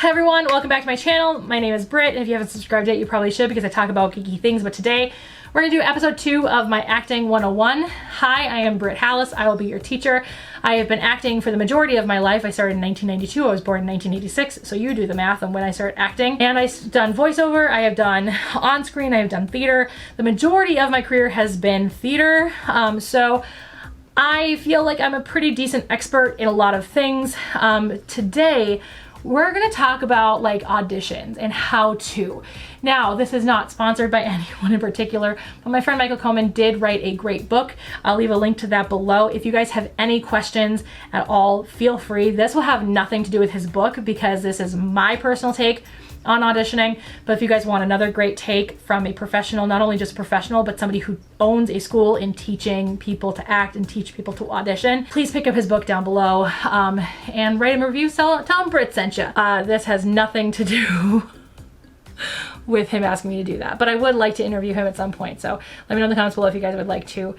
everyone, welcome back to my channel. My name is Britt, and if you haven't subscribed yet, you probably should because I talk about geeky things, but today we're gonna do episode 2 of my acting 101. Hi, I am Britt Halaas. I will be your teacher. I have been acting for the majority of my life. I started in 1992. I was born in 1986, so you do the math on when I started acting. And I've done voiceover, I have done on-screen, I have done theater. The majority of my career has been theater, so I feel like I'm a pretty decent expert in a lot of things. Today, we're gonna talk about like auditions and how to. Now, this is not sponsored by anyone in particular, but my friend Michael Coleman did write a great book. I'll leave a link to that below. If you guys have any questions at all, feel free. This will have nothing to do with his book because this is my personal take on auditioning, but if you guys want another great take from a professional, not only just professional, but somebody who owns a school in teaching people to act and teach people to audition, please pick up his book down below and write him a review. Tell him Britt sent you. This has nothing to do with him asking me to do that, but I would like to interview him at some point, so let me know in the comments below if you guys would like to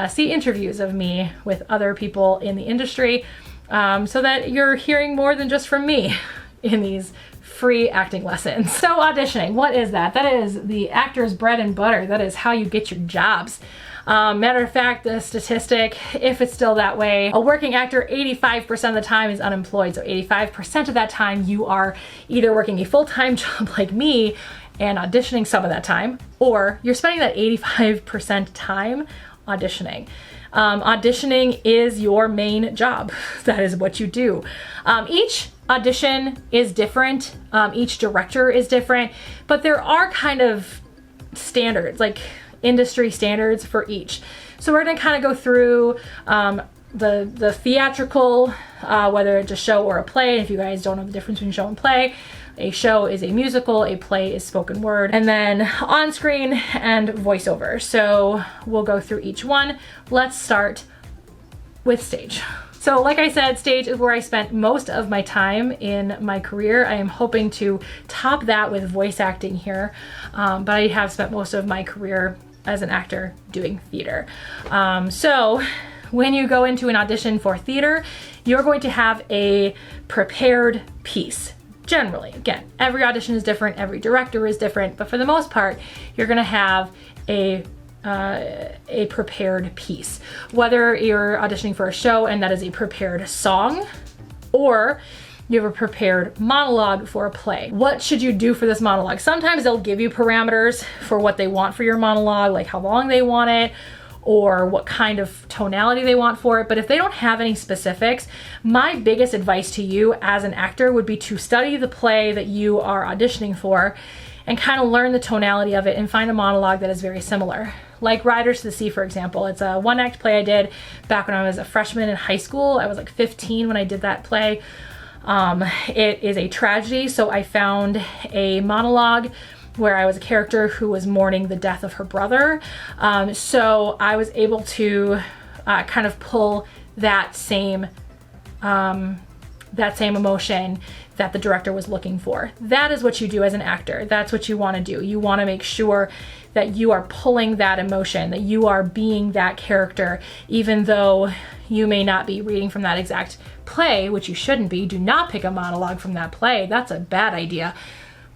see interviews of me with other people in the industry, so that you're hearing more than just from me in these free acting lessons. So auditioning, what is that? That is the actor's bread and butter. That is how you get your jobs. Matter of fact, the statistic, if it's still that way, a working actor 85% of the time is unemployed. So 85% of that time you are either working a full-time job like me and auditioning some of that time, or you're spending that 85% time auditioning. Auditioning is your main job. That is what you do. Each audition is different. Each director is different, but there are kind of standards, like industry standards for each. So we're gonna kind of go through the theatrical, whether it's a show or a play. If you guys don't know the difference between show and play, a show is a musical, a play is spoken word, and then on-screen and voiceover. So we'll go through each one. Let's start with stage. So like I said, stage is where I spent most of my time in my career. I am hoping to top that with voice acting here, but I have spent most of my career as an actor doing theater. So when you go into an audition for theater, you're going to have a prepared piece. Generally, again, every audition is different, every director is different, but for the most part, you're gonna have a prepared piece. Whether you're auditioning for a show and that is a prepared song, or you have a prepared monologue for a play. What should you do for this monologue? Sometimes they'll give you parameters for what they want for your monologue, like how long they want it, or what kind of tonality they want for it. But if they don't have any specifics, my biggest advice to you as an actor would be to study the play that you are auditioning for and kind of learn the tonality of it and find a monologue that is very similar. Like Riders to the Sea, for example. It's a one-act play I did back when I was a freshman in high school. I was like 15 when I did that play. It is a tragedy, so I found a monologue where I was a character who was mourning the death of her brother. So I was able to kind of pull that same emotion that the director was looking for. That is what you do as an actor. That's what you want to do. You want to make sure that you are pulling that emotion, that you are being that character, even though you may not be reading from that exact play, which you shouldn't be. Do not pick a monologue from that play. That's a bad idea.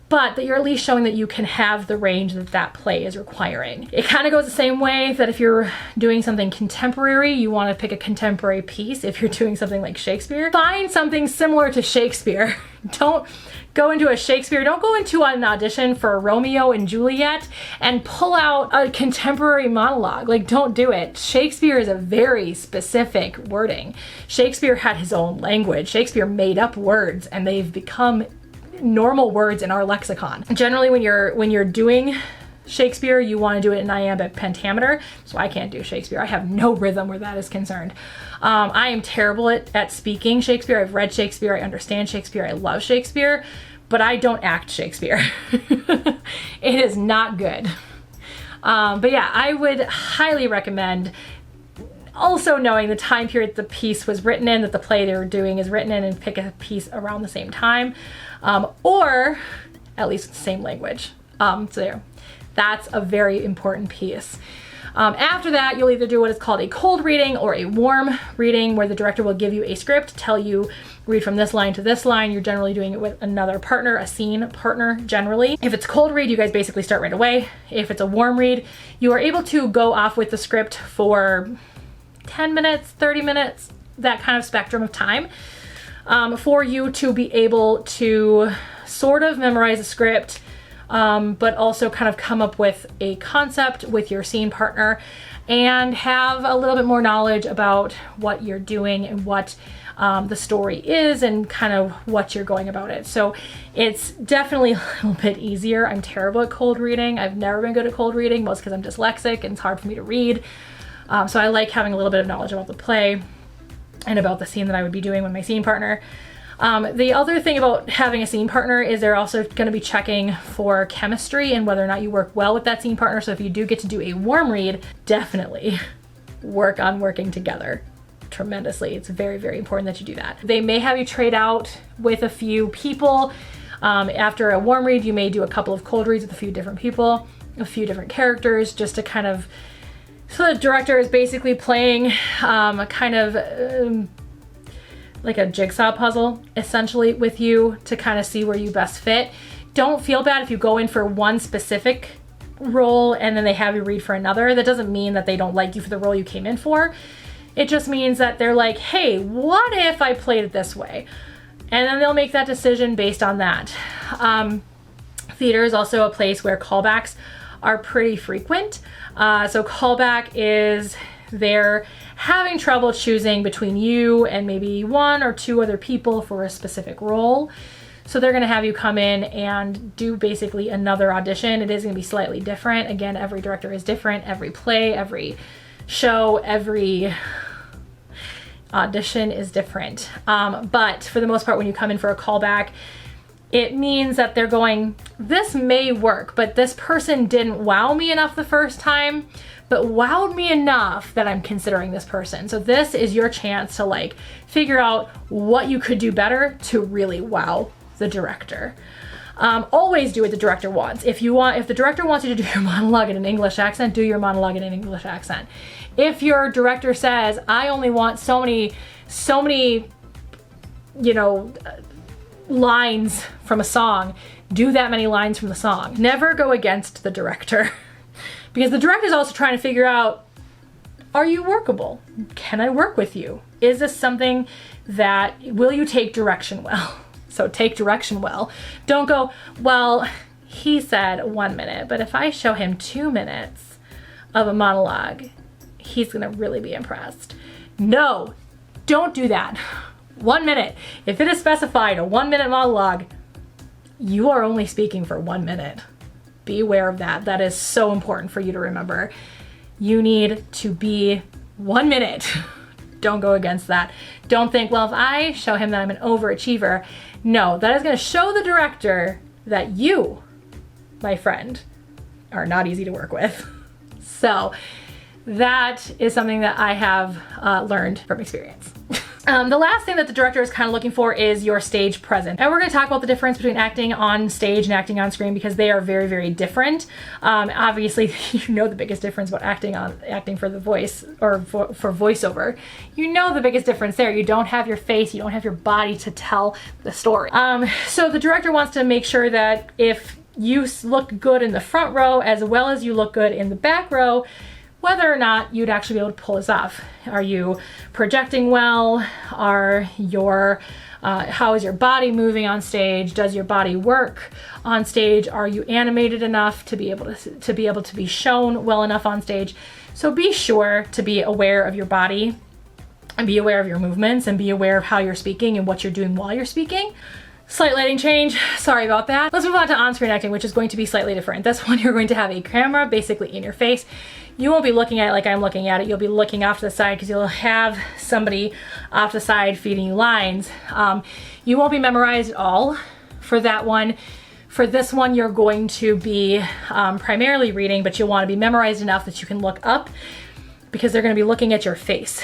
But that you're at least showing that you can have the range that that play is requiring. It kind of goes the same way that if you're doing something contemporary, you want to pick a contemporary piece. If you're doing something like Shakespeare, find something similar to Shakespeare. Don't go into an audition for Romeo and Juliet and pull out a contemporary monologue. Like, don't do it. Shakespeare is a very specific wording. Shakespeare had his own language. Shakespeare made up words and they've become normal words in our lexicon. Generally, when you're doing Shakespeare, you want to do it in iambic pentameter, so I can't do Shakespeare. I have no rhythm where that is concerned. I am terrible at speaking Shakespeare. I've read Shakespeare, I understand Shakespeare, I love Shakespeare, but I don't act Shakespeare. It is not good. But yeah, I would highly recommend also knowing the time period the piece was written in, that the play they were doing is written in, and pick a piece around the same time, or at least the same language. So there. That's a very important piece. After that, you'll either do what is called a cold reading or a warm reading, where the director will give you a script, tell you, read from this line to this line. You're generally doing it with another partner, a scene partner generally. If it's cold read, you guys basically start right away. If it's a warm read, you are able to go off with the script for 10 minutes, 30 minutes, that kind of spectrum of time, for you to be able to sort of memorize the script, but also kind of come up with a concept with your scene partner and have a little bit more knowledge about what you're doing and what the story is and kind of what you're going about it. So it's definitely a little bit easier. I'm terrible at cold reading. I've never been good at cold reading, mostly because I'm dyslexic and it's hard for me to read. So I like having a little bit of knowledge about the play and about the scene that I would be doing with my scene partner. The other thing about having a scene partner is they're also going to be checking for chemistry and whether or not you work well with that scene partner. So if you do get to do a warm read, definitely work on working together tremendously. It's very, very important that you do that. They may have you trade out with a few people. After a warm read, you may do a couple of cold reads with a few different people, a few different characters, just to kind of, so the director is basically playing a kind of like a jigsaw puzzle essentially with you to kind of see where you best fit. Don't feel bad if you go in for one specific role and then they have you read for another. That doesn't mean that they don't like you for the role you came in for. It just means that they're like, hey, what if I played it this way? And then they'll make that decision based on that. Theater is also a place where callbacks are pretty frequent. So callback is they're having trouble choosing between you and maybe one or two other people for a specific role. So they're gonna have you come in and do basically another audition. It is gonna be slightly different. Again, every director is different. Every play, every show, every audition is different. But for the most part, when you come in for a callback, it means that they're going, this may work, but this person didn't wow me enough the first time, but wowed me enough that I'm considering this person. So this is your chance to like figure out what you could do better to really wow the director. Always do what the director wants. If the director wants you to do your monologue in an English accent, do your monologue in an English accent. If your director says, I only want so many, you know, lines from a song, do that many lines from the song. Never go against the director. Because the director is also trying to figure out, are you workable? Can I work with you? Is this something that, will you take direction well? So take direction well. Don't go, well, he said 1 minute, but if I show him 2 minutes of a monologue, he's gonna really be impressed. No, don't do that. 1 minute. If it is specified a 1 minute monologue, you are only speaking for 1 minute. Be aware of that. That is so important for you to remember. You need to be 1 minute. Don't go against that. Don't think, well, if I show him that I'm an overachiever, no, that is going to show the director that you, my friend, are not easy to work with. So that is something that I have learned from experience. The last thing that the director is kind of looking for is your stage presence. And we're going to talk about the difference between acting on stage and acting on screen because they are very, very different. Obviously, you know the biggest difference about acting for the voice or for voiceover. You know the biggest difference there. You don't have your face, you don't have your body to tell the story. So the director wants to make sure that if you look good in the front row as well as you look good in the back row, whether or not you'd actually be able to pull this off. Are you projecting well? How is your body moving on stage? Does your body work on stage? Are you animated enough to be able to be shown well enough on stage? So be sure to be aware of your body and be aware of your movements and be aware of how you're speaking and what you're doing while you're speaking. Slight lighting change, sorry about that. Let's move on to on-screen acting, which is going to be slightly different. This one you're going to have a camera basically in your face. You won't be looking at it like I'm looking at it. You'll be looking off to the side because you'll have somebody off the side feeding you lines. You won't be memorized at all for that one. For this one, you're going to be primarily reading, but you'll want to be memorized enough that you can look up because they're going to be looking at your face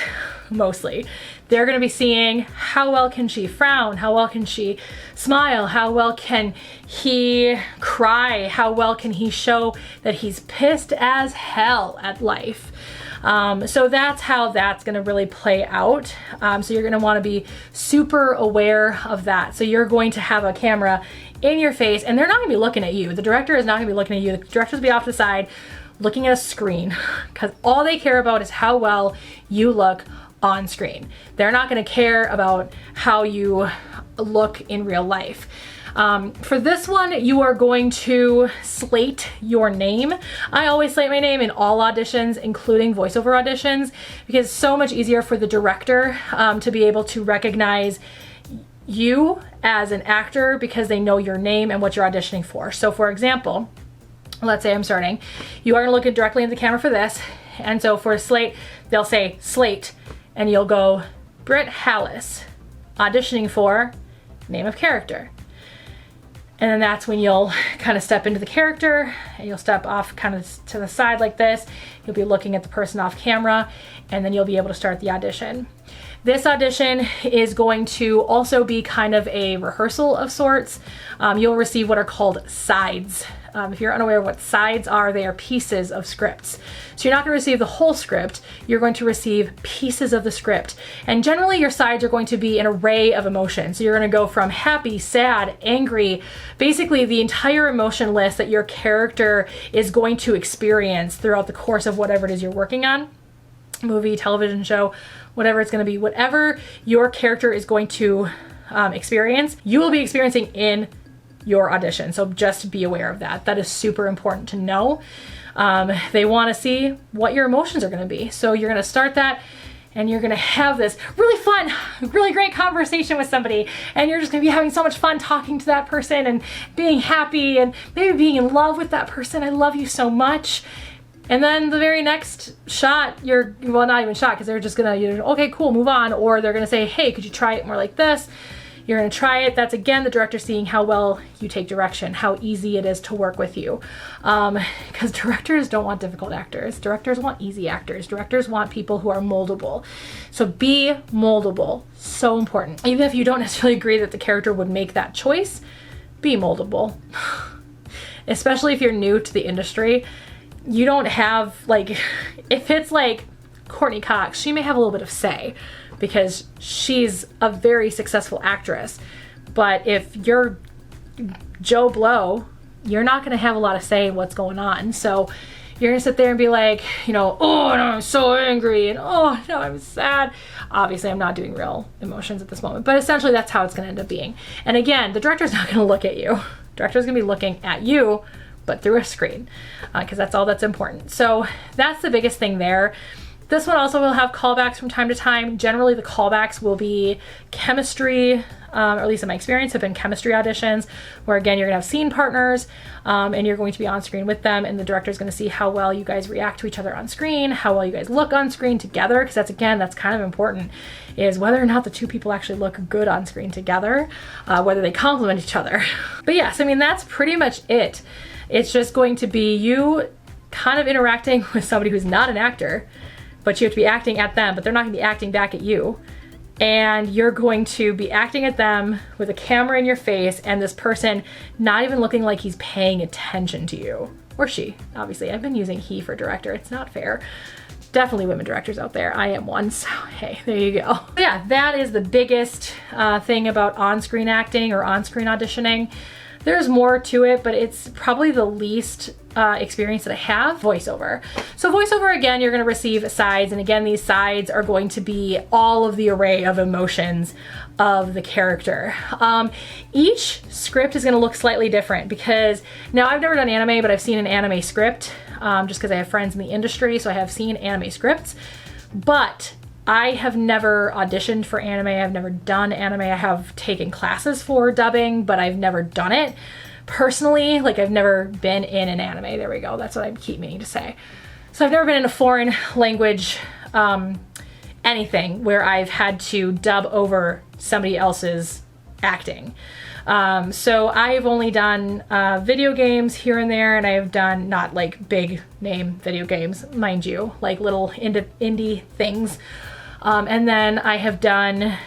mostly. They're going to be seeing how well can she frown, how well can she smile, how well can he cry, how well can he show that he's pissed as hell at life. So that's how that's going to really play out. So you're going to want to be super aware of that. So you're going to have a camera in your face, and they're not going to be looking at you. The director is not going to be looking at you. The director's will be off to the side looking at a screen, because all they care about is how well you look on screen. They're not going to care about how you look in real life. For this one, you are going to slate your name. I always slate my name in all auditions, including voiceover auditions, because it's so much easier for the director to be able to recognize you as an actor because they know your name and what you're auditioning for. So for example, let's say I'm starting, you are going to look directly into the camera for this. And so for a slate, they'll say slate, and you'll go Britt Halaas, auditioning for name of character. And then that's when you'll kind of step into the character, and you'll step off kind of to the side like this. You'll be looking at the person off camera, and then you'll be able to start the audition. This audition is going to also be kind of a rehearsal of sorts. You'll receive what are called sides. If you're unaware of what sides are, they are pieces of scripts. So you're not going to receive the whole script, you're going to receive pieces of the script. And generally your sides are going to be an array of emotions. So you're going to go from happy, sad, angry, basically the entire emotion list that your character is going to experience throughout the course of whatever it is you're working on. Movie, television show, whatever it's going to be, whatever your character is going to experience, you will be experiencing in your audition. So just be aware of that. That is super important to know. They want to see what your emotions are going to be. So you're going to start that, and you're going to have this really fun, really great conversation with somebody, and you're just going to be having so much fun talking to that person and being happy and maybe being in love with that person. I love you so much. And then the very next shot, well, not even shot, because they're just gonna, okay, cool, move on. Or they're gonna say, hey, could you try it more like this? You're gonna try it. That's again, the director seeing how well you take direction, how easy it is to work with you. Because directors don't want difficult actors. Directors want easy actors. Directors want people who are moldable. So be moldable, so important. Even if you don't necessarily agree that the character would make that choice, be moldable. Especially if you're new to the industry. You don't have, like, if it's like Courtney Cox, she may have a little bit of say because she's a very successful actress. But if you're Joe Blow, you're not going to have a lot of say in what's going on. So you're going to sit there and be like, oh, no, I'm so angry, and oh, no, I'm sad. Obviously, I'm not doing real emotions at this moment, but essentially that's how it's going to end up being. And again, the director's not going to look at you. The director's going to be looking at you, but through a screen, because that's all that's important. So that's the biggest thing there. This one also will have callbacks from time to time. Generally, the callbacks will be chemistry, or at least in my experience, have been chemistry auditions, where again, you're gonna have scene partners, and you're going to be on screen with them, and the director's gonna see how well you guys react to each other on screen, how well you guys look on screen together, because that's kind of important, is whether or not the two people actually look good on screen together, whether they complement each other. But yes, I mean, that's pretty much it. It's just going to be you kind of interacting with somebody who's not an actor, but you have to be acting at them, but they're not gonna be acting back at you. And you're going to be acting at them with a camera in your face, and this person not even looking like he's paying attention to you. Or she, obviously. I've been using he for director. It's not fair. Definitely women directors out there. I am one, so hey, there you go. But yeah, that is the biggest thing about on-screen acting or on-screen auditioning. There's more to it, but it's probably the least experience that I have. Voiceover. So voiceover, again, you're gonna receive sides, and again, these sides are going to be all of the array of emotions of the character. Each script is gonna look slightly different, because now I've never done anime, but I've seen an anime script, just because I have friends in the industry, so I have seen anime scripts. But I have never auditioned for anime. I've never done anime. I have taken classes for dubbing, but I've never done it personally. Like, I've never been in an anime. There we go. That's what I keep meaning to say. So I've never been in a foreign language anything where I've had to dub over somebody else's acting. So I've only done video games here and there, and I have done not like big name video games, mind you, like little indie things. And then I have done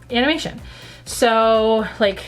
animation. So like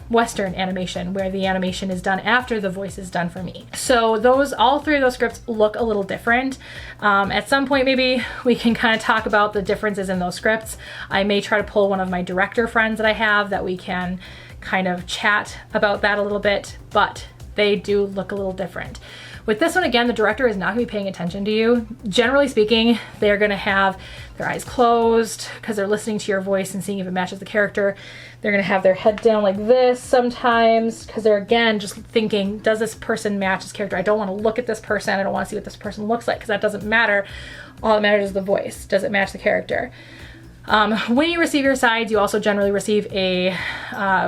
Western animation, where the animation is done after the voice is done for me. So all three of those scripts look a little different. At some point, maybe we can kind of talk about the differences in those scripts. I may try to pull one of my director friends that I have that we can kind of chat about that a little bit, but they do look a little different. With this one, again, the director is not going to be paying attention to you. Generally speaking, they're going to have their eyes closed because they're listening to your voice and seeing if it matches the character. They're going to have their head down like this sometimes because they're, again, just thinking, does this person match this character? I don't want to look at this person. I don't want to see what this person looks like, because that doesn't matter. All that matters is the voice. Does it match the character? When you receive your sides, you also generally receive a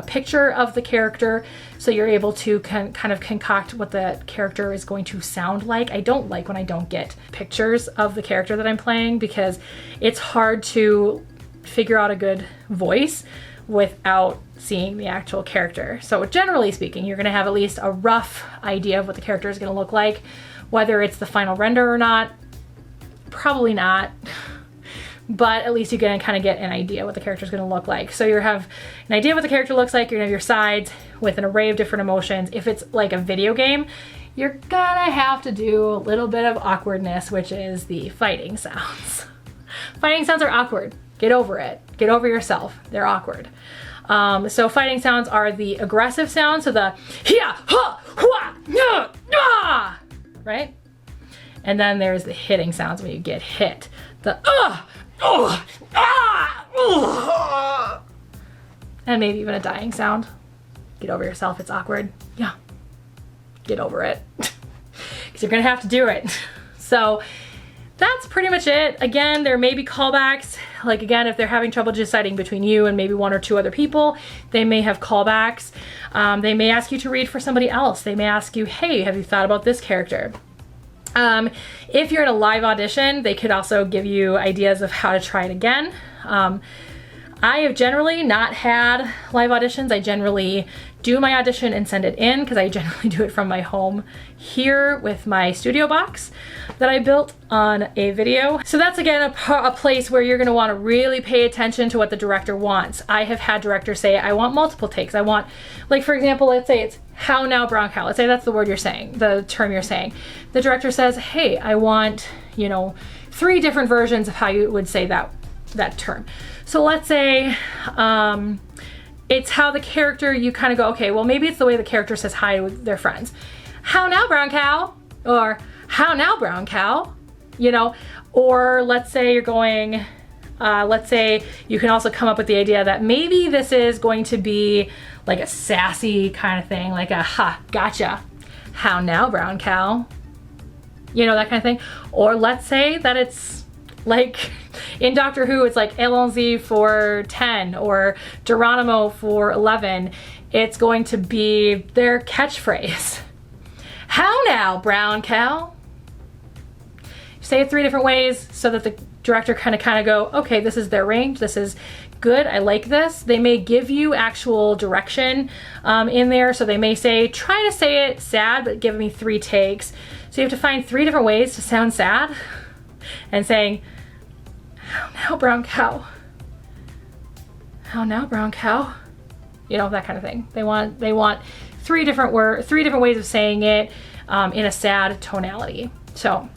picture of the character, so you're able to kind of concoct what the character is going to sound like. I don't like when I don't get pictures of the character that I'm playing, because it's hard to figure out a good voice without seeing the actual character. So generally speaking, you're going to have at least a rough idea of what the character is going to look like. Whether it's the final render or not, probably not. But at least you can kind of get an idea what the character is going to look like. So you have an idea what the character looks like. You're going to have your sides with an array of different emotions. If it's like a video game, you're gonna have to do a little bit of awkwardness, which is the fighting sounds. Fighting sounds are awkward. Get over it. Get over yourself. They're awkward. So fighting sounds are the aggressive sounds. So the hiya, ha, hua, nya, ah, right? And then there's the hitting sounds when you get hit. The and maybe even a dying sound. Get over yourself. It's awkward. Yeah. Get over it. Because you're going to have to do it. So that's pretty much it. Again, there may be callbacks. Like, again, if they're having trouble deciding between you and maybe one or two other people, they may have callbacks. They may ask you to read for somebody else. They may ask you, hey, have you thought about this character? If you're in a live audition, they could also give you ideas of how to try it again. I have generally not had live auditions. I generally do my audition and send it in, because I generally do it from my home here with my studio box that I built on a video. So that's, again, a place where you're going to want to really pay attention to what the director wants. I have had directors say, I want multiple takes. I want, like, for example, let's say it's how now brown cow. Let's say that's the word you're saying, the term you're saying. The director says, hey, I want, 3 different versions of how you would say that term. So let's say it's how the character, you kind of go, okay, well, maybe it's the way the character says hi with their friends. How now, brown cow? Or how now, brown cow? Or let's say you're going, let's say you can also come up with the idea that maybe this is going to be like a sassy kind of thing, like a ha, gotcha. How now, brown cow? That kind of thing. Or let's say that it's like in Doctor Who, it's like Allons-y for 10 or Geronimo for 11. It's going to be their catchphrase. How now, brown cow? Say it 3 different ways so that the director kind of go, okay, this is their range. This is good. I like this. They may give you actual direction in there. So they may say, try to say it sad, but give me 3 takes. So you have to find 3 different ways to sound sad and saying, how now, brown cow? How now, brown cow? That kind of thing. They want 3 different ways of saying it in a sad tonality. So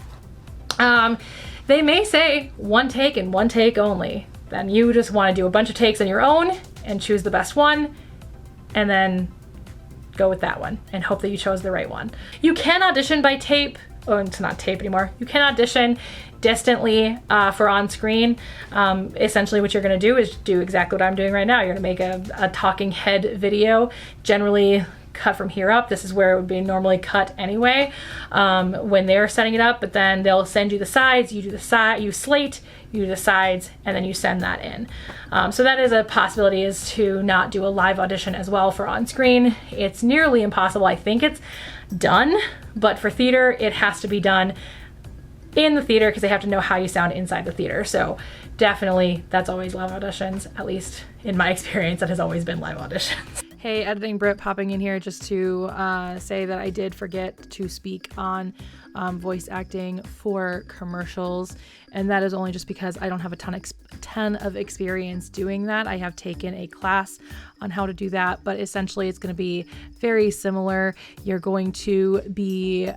they may say 1 take and 1 take only. Then you just want to do a bunch of takes on your own and choose the best one, and then go with that one and hope that you chose the right one. You can audition by tape. Oh, it's not tape anymore. You can audition distantly for on screen. Essentially what you're going to do is do exactly what I'm doing right now. You're going to make a talking head video, generally cut from here up. This is where it would be normally cut anyway when they're setting it up, but then they'll send you the sides, you do the side, you slate, you do the sides, and then you send that in. So that is a possibility, is to not do a live audition as well for on screen. It's nearly impossible. I think it's done, but for theater, it has to be done in the theater because they have to know how you sound inside the theater. So definitely that's always live auditions, at least in my experience, that has always been live auditions. Hey, editing Britt popping in here just to say that I did forget to speak on voice acting for commercials, and that is only just because I don't have a ton of experience doing that. I have taken a class on how to do that, but essentially it's going to be very similar. You're going to be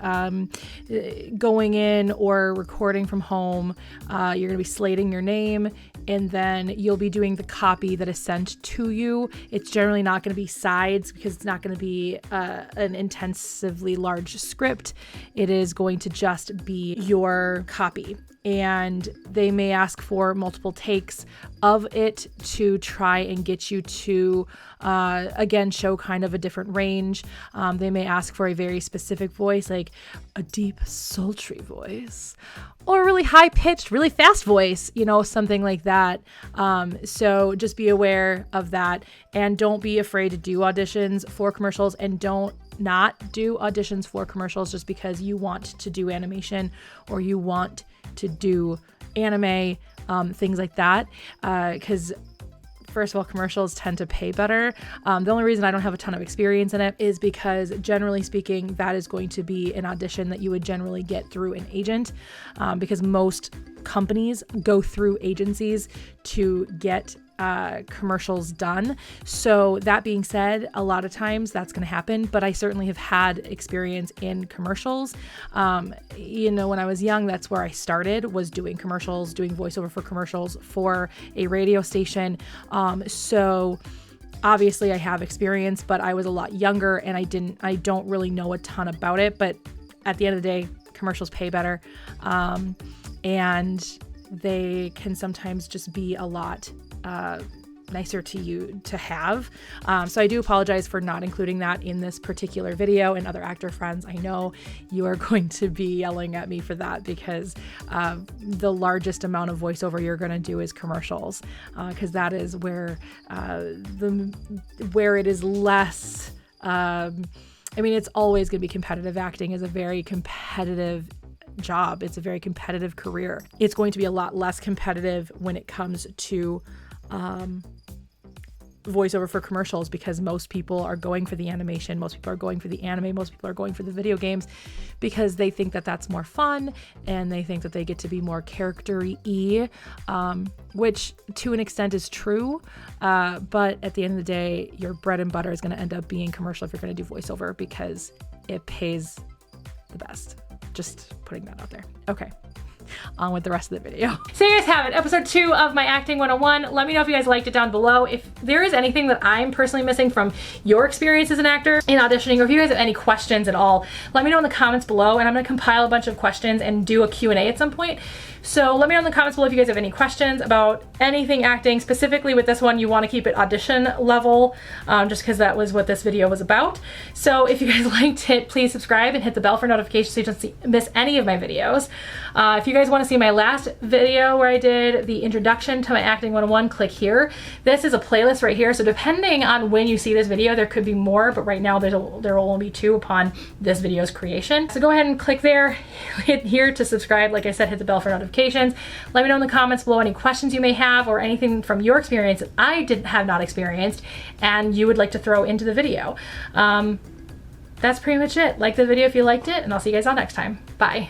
going in or recording from home. You're going to be slating your name, and then you'll be doing the copy that is sent to you. It's generally not going to be sides because it's not going to be an intensively large script. It is going to just be your copy. And they may ask for multiple takes of it to try and get you to, again, show kind of a different range. They may ask for a very specific voice, like a deep, sultry voice, or a really high-pitched, really fast voice, you know, something like that. So just be aware of that, and don't be afraid to do auditions for commercials, and don't not do auditions for commercials just because you want to do animation or you want to do anime, things like that, because first of all, commercials tend to pay better. The only reason I don't have a ton of experience in it is because, generally speaking, that is going to be an audition that you would generally get through an agent, because most companies go through agencies to get commercials done. So that being said, a lot of times that's going to happen, but I certainly have had experience in commercials. You know, when I was young, that's where I started, was doing commercials, doing voiceover for commercials for a radio station. So obviously I have experience, but I was a lot younger and I don't really know a ton about it, but at the end of the day, commercials pay better. And they can sometimes just be a lot nicer to you to have. So I do apologize for not including that in this particular video, and other actor friends, I know you are going to be yelling at me for that, because the largest amount of voiceover you're going to do is commercials, because that is where where it is less, I mean, it's always going to be competitive. Acting is a very competitive job. It's a very competitive career. It's going to be a lot less competitive when it comes to voiceover for commercials, because most people are going for the animation, most people are going for the anime, most people are going for the video games, because they think that that's more fun and they think that they get to be more character-y, which to an extent is true, but at the end of the day, your bread and butter is going to end up being commercial if you're going to do voiceover, because it pays the best. Just putting that out there. Okay. On with the rest of the video. So you guys have it, episode 2 of my Acting 101. Let me know if you guys liked it down below. If there is anything that I'm personally missing from your experience as an actor in auditioning, or if you guys have any questions at all, let me know in the comments below, and I'm gonna compile a bunch of questions and do a Q&A at some point. So let me know in the comments below if you guys have any questions about anything acting. Specifically with this one, you want to keep it audition level, just because that was what this video was about. So if you guys liked it, please subscribe and hit the bell for notifications so you don't miss any of my videos. If you guys want to see my last video where I did the introduction to my Acting 101, click here. This is a playlist right here, so depending on when you see this video, there could be more, but right now there will only be 2 upon this video's creation. So go ahead and click there, hit here to subscribe. Like I said, hit the bell for notifications. Let me know in the comments below any questions you may have, or anything from your experience that I have not experienced and you would like to throw into the video. That's pretty much it. Like the video if you liked it, and I'll see you guys all next time. Bye.